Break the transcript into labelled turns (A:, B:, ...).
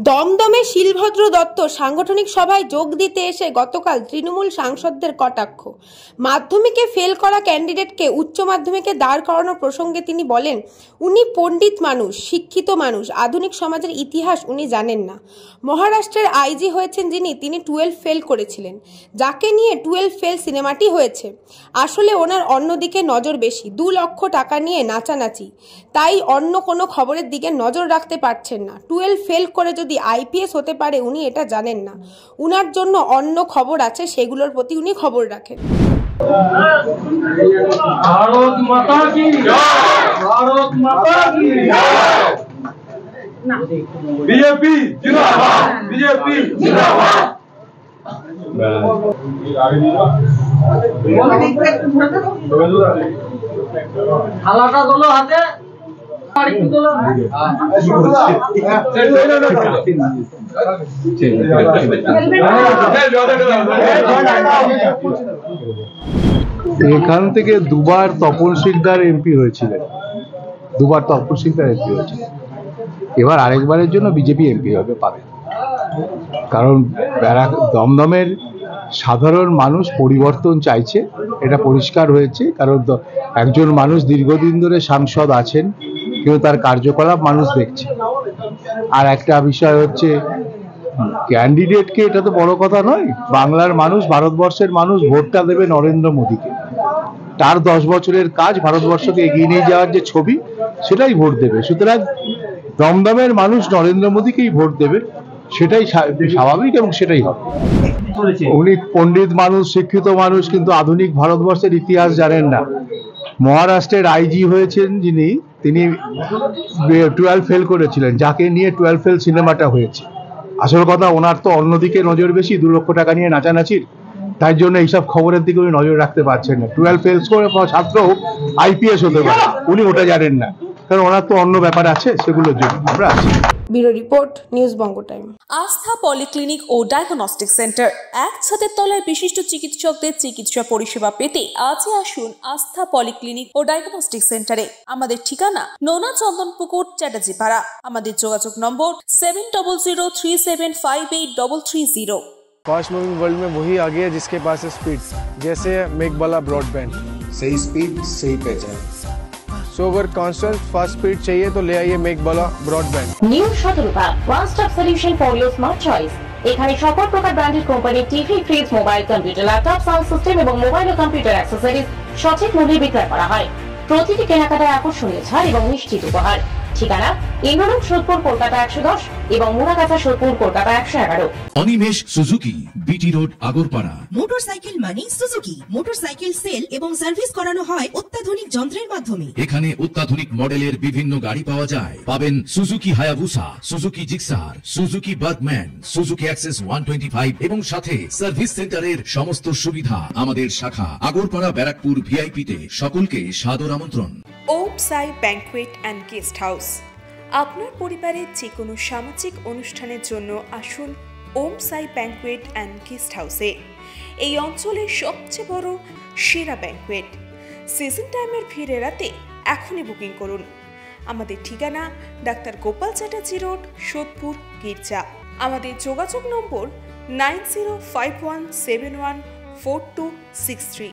A: দমদমে শিলভদ্র দত্ত সাংগঠনিক সভায় যোগ দিতে এসে গতকাল তৃণমূল সাংসদদের কটাক্ষ। মাধ্যমিকে ফেল করা ক্যান্ডিডেটকে উচ্চ মাধ্যমিকে দাঁড় করানোর প্রসঙ্গে তিনি বলেন, উনি পণ্ডিত মানুষ, শিক্ষিত মানুষ, আধুনিক সমাজের ইতিহাস উনি জানেন না। মহারাষ্ট্রের আইজি হয়েছেন যিনি, তিনি 12 ফেল করেছিলেন, যাকে নিয়ে 12 ফেল সিনেমাটি হয়েছে। আসলে ওনার অন্যদিকে নজর বেশি, 2 লক্ষ টাকা নিয়ে নাচানাচি, তাই অন্য কোনো খবরের দিকে নজর রাখতে পারছেন না। 12 ফেল করে যদি আইপিএস হতে পারে উনি এটা জানেন না। উনার জন্য অন্য খবর আছে, সেগুলোর প্রতি উনি খবর রাখেন।
B: ভারত মাতা কি জয়, ভারত মাতা কি জয়। বিজেপি জিন্দাবাদ, বিজেপি জিন্দাবাদ। থালাটা তোলো হাতে,
C: এখান থেকে দুবার তপন শিকদার এমপি হয়েছিলেন, এবার আরেকবারের জন্য বিজেপি এমপি পাবে। কারণ দমদমের সাধারণ মানুষ পরিবর্তন চাইছে, এটা পরিষ্কার হয়েছে। কারণ একজন মানুষ দীর্ঘদিন ধরে সাংসদ আছেন, কিন্তু তার কার্যকলাপ মানুষ দেখছে। আর একটা বিষয় হচ্ছে ক্যান্ডিডেটকে, এটা তো বড় কথা নয়। বাংলার মানুষ, ভারতবর্ষের মানুষ ভোটটা দেবে নরেন্দ্র মোদীকে। তার 10 বছরের কাজ, ভারতবর্ষকে এগিয়ে নিয়ে যাওয়ার যে ছবি, সেটাই ভোট দেবে। সুতরাং দমদমের মানুষ নরেন্দ্র মোদীকেই ভোট দেবে, সেটাই স্বাভাবিক এবং সেটাই হবে। উনি পণ্ডিত মানুষ, শিক্ষিত মানুষ, কিন্তু আধুনিক ভারতবর্ষের ইতিহাস জানেন না। মহারাষ্ট্রের আইজি হয়েছেন যিনি, তিনি 12 ফেল করেছিলেন, যাকে নিয়ে 12 ফেল সিনেমাটা হয়েছে। আসল কথা, ওনার তো অন্যদিকে নজর বেশি, 2 লক্ষ টাকা নিয়ে নাচানাচির। তাই জন্য এইসব খবরের দিকে উনি নজর রাখতে পারছেন না। 12 ফেল করে ছাত্র আইপিএস হতে পারে, উনি ওটা জানেন না, কারণ ওনার তো অন্য ব্যাপার আছে, সেগুলোর জন্য আমরা আছি।
A: ব্যুরো রিপোর্ট, নিউজ বঙ্গ টাইম।
D: আস্থা পলিক্লিনিক ও ডায়াগনস্টিক সেন্টার, এক ছাদের তলায় বিশিষ্ট চিকিৎসকদের চিকিৎসা পরিষেবা পেতে আজই আসুন আস্থা পলিক্লিনিক ও ডায়াগনস্টিক সেন্টারে। আমাদের ঠিকানা নোনা চন্দনপুকুর, চ্যাটার্জিপাড়া। আমাদের যোগাযোগ নম্বর 7003758330।
E: फास्ट मूविंग वर्ल्ड में वही आगे है जिसके पास है स्पीड, जैसे मेघबाला ब्रॉडबैंड।
F: सही स्पीड, सही पहचान।
E: सो अगर कांस्टेंट फास्ट स्पीड चाहिए तो ले आइए Meghbala broadband.
G: New Shatarupa one stop solution for your smart choice. এখানে সকল প্রকার ব্র্যান্ডেড কোম্পানির TV, fridge, mobile, computer, laptop, sound system এবং মোবাইল ও কম্পিউটার অ্যাক্সেসরিজ সঠিক মূল্যে বিক্রয় করা হয়। প্রতিটি কেনাকাটায় আকর্ষণীয় ছাড় এবং নিশ্চিত উপহার। ঠিকানা ইন্দ্রনগর, সোদপুর, কলকাতা 110 এবং Muragachha, Sodepur, Kolkata 111।
H: Animesh Suzuki, BT road, Agarpara.
I: Motorcycle মানে সুজুকি। মোটরসাইকেল সেল এবং সার্ভিস করানো হয় অত্যাধুনিক যন্ত্রের মাধ্যমে।
H: এখানে অত্যাধুনিক মডেলের বিভিন্ন গাড়ি পাওয়া যায়। পাবেন Suzuki Hayabusa, Suzuki Gixxer, Suzuki Bergman, Suzuki access 125 এবং সাথে সার্ভিস সেন্টারের সমস্ত সুবিধা। আমাদের শাখা আগরপাড়া, ব্যারাকপুর ভিআইপি তে। সকলকে সাদর আমন্ত্রণ।
D: ওম সাই ব্যাংকুয়েট অ্যান্ড গেস্ট হাউস। আপনার পরিবারের যে কোনো সামাজিক অনুষ্ঠানের জন্য আসুন ওম সাই ব্যাংকুয়েট অ্যান্ড গেস্ট হাউসে। এই অঞ্চলের সবচেয়ে বড় সেরা ব্যাংকুয়েট। সিজন টাইমের ভিড় এড়াতে এখনই বুকিং করুন। আমাদের ঠিকানা ডাক্তার গোপাল চ্যাটার্জি রোড, সোদপুর, গির্জা। আমাদের যোগাযোগ নম্বর 9051714263।